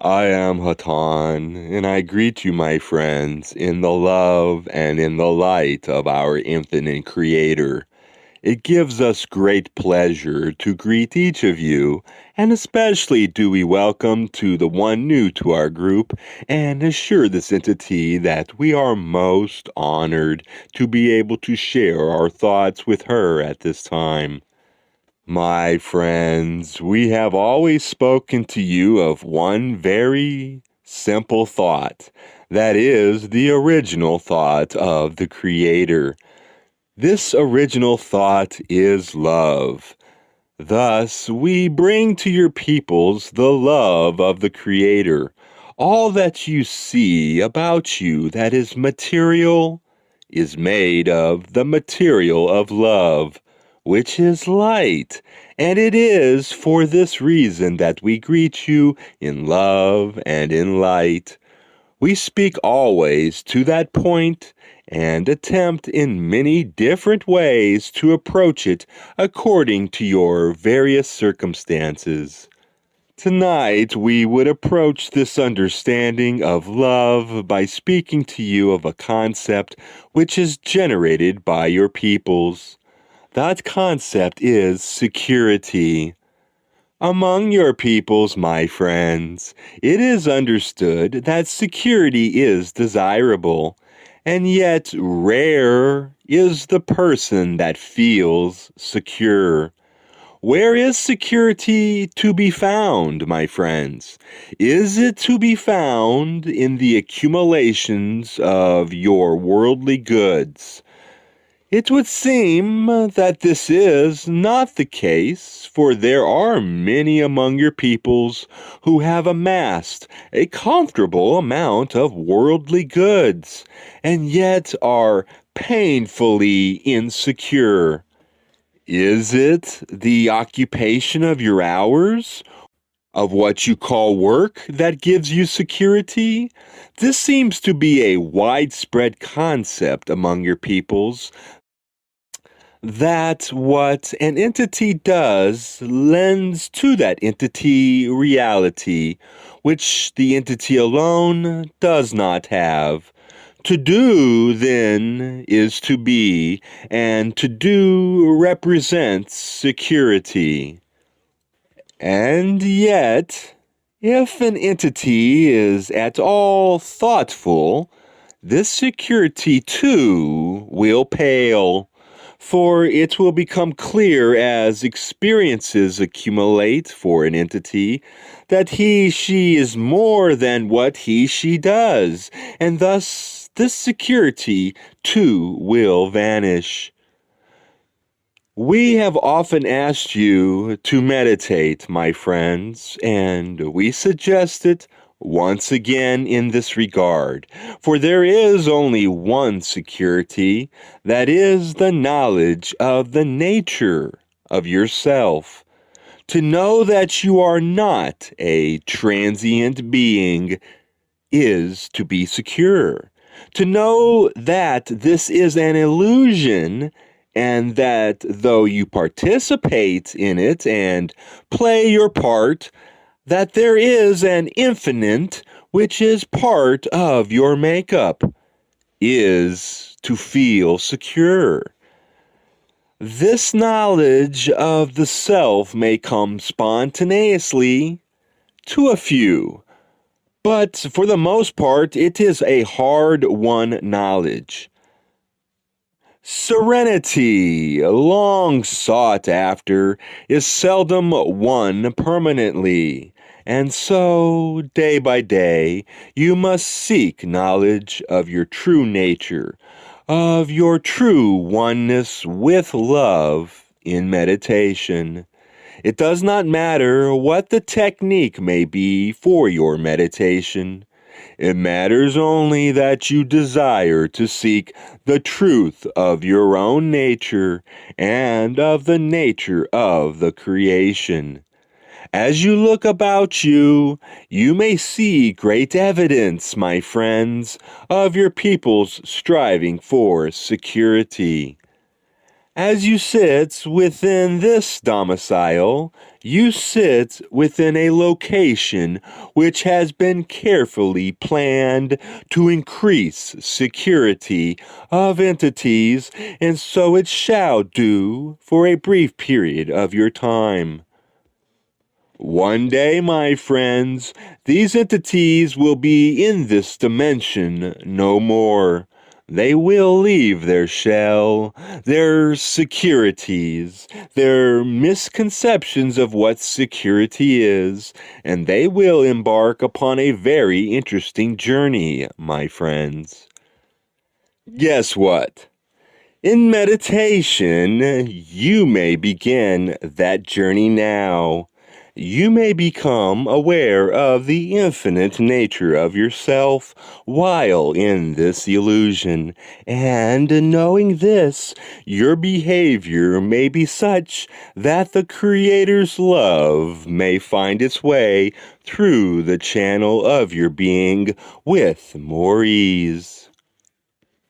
I am Hatonn, and I greet you, my friends, in the love and in the light of our infinite Creator. It gives us great pleasure to greet each of you, and especially do we welcome to the one new to our group, and assure this entity that we are most honored to be able to share our thoughts with her at this time. My friends, we have always spoken to you of one very simple thought. That is the original thought of the Creator. This original thought is love. Thus, we bring to your peoples the love of the Creator. All that you see about you that is material is made of the material of love, which is light. And it is for this reason that we greet you in love and in light. We speak always to that point and attempt in many different ways to approach it according to your various circumstances. Tonight, we would approach this understanding of love by speaking to you of a concept which is generated by your peoples. That concept is security. Among your peoples, my friends, it is understood that security is desirable, and yet rare is the person that feels secure. Where is security to be found, my friends? Is it to be found in the accumulations of your worldly goods? It would seem that this is not the case, for there are many among your peoples who have amassed a comfortable amount of worldly goods, and yet are painfully insecure. Is it the occupation of your hours, of what you call work, that gives you security? This seems to be a widespread concept among your peoples, that what an entity does lends to that entity reality, which the entity alone does not have. To do, then, is to be, and to do represents security. And yet, if an entity is at all thoughtful, this security too will pale, for it will become clear as experiences accumulate for an entity that she is more than what she does, and thus this security too will vanish. We have often asked you to meditate, my friends, and we suggest it once again in this regard, for there is only one security, that is the knowledge of the nature of yourself. To know that you are not a transient being is to be secure. To know that this is an illusion, and that though you participate in it and play your part, that there is an infinite which is part of your makeup, is to feel secure. This knowledge of the self may come spontaneously to a few, but for the most part it is a hard-won knowledge. Serenity, long sought after, is seldom won permanently, and so, day by day, you must seek knowledge of your true nature, of your true oneness with love in meditation. It does not matter what the technique may be for your meditation. It matters only that you desire to seek the truth of your own nature and of the nature of the creation. As you look about you, you may see great evidence, my friends, of your people's striving for security. As you sit within this domicile, you sit within a location which has been carefully planned to increase security of entities, and so it shall do for a brief period of your time. One day, my friends, these entities will be in this dimension no more. They will leave their shell, their securities, their misconceptions of what security is, and they will embark upon a very interesting journey, my friends. Guess what? In meditation, you may begin that journey now. You may become aware of the infinite nature of yourself while in this illusion, and knowing this, your behavior may be such that the Creator's love may find its way through the channel of your being with more ease.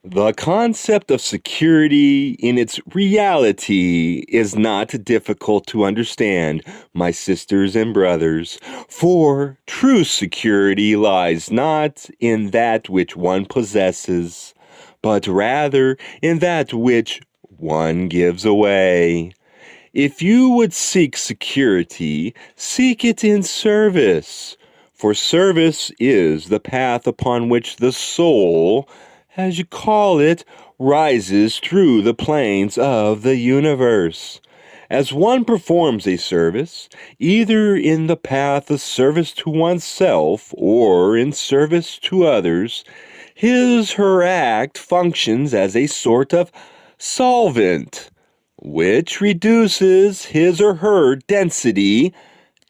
The concept of security in its reality is not difficult to understand, my sisters and brothers, for true security lies not in that which one possesses, but rather in that which one gives away. If you would seek security, seek it in service, for service is the path upon which the soul, as you call it, rises through the planes of the universe. As one performs a service, either in the path of service to oneself or in service to others, his/her act functions as a sort of solvent, which reduces his or her density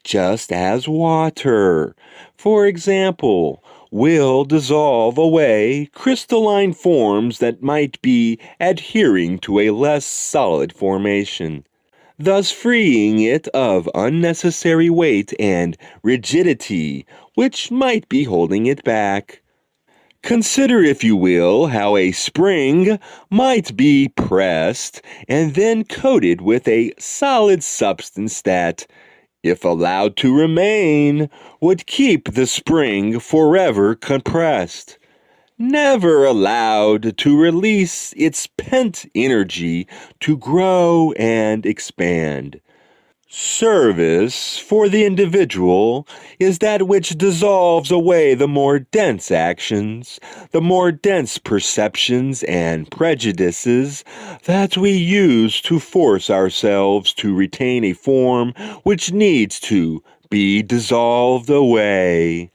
just as water, for example, will dissolve away crystalline forms that might be adhering to a less solid formation, thus freeing it of unnecessary weight and rigidity which might be holding it back. Consider, if you will, how a spring might be pressed and then coated with a solid substance that, if allowed to remain, would keep the spring forever compressed, never allowed to release its pent energy to grow and expand. Service for the individual is that which dissolves away the more dense actions, the more dense perceptions and prejudices that we use to force ourselves to retain a form which needs to be dissolved away,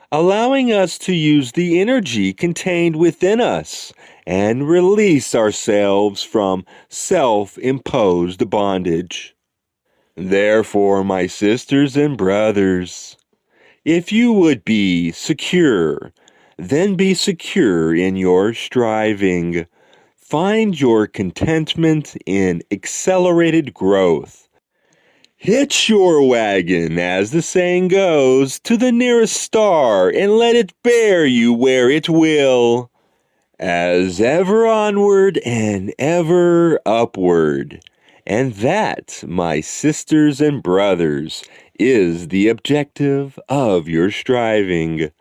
allowing us to use the energy contained within us and release ourselves from self-imposed bondage. Therefore, my sisters and brothers, if you would be secure, then be secure in your striving. Find your contentment in accelerated growth. Hitch your wagon, as the saying goes, to the nearest star and let it bear you where it will, as ever onward and ever upward. And that, my sisters and brothers, is the objective of your striving.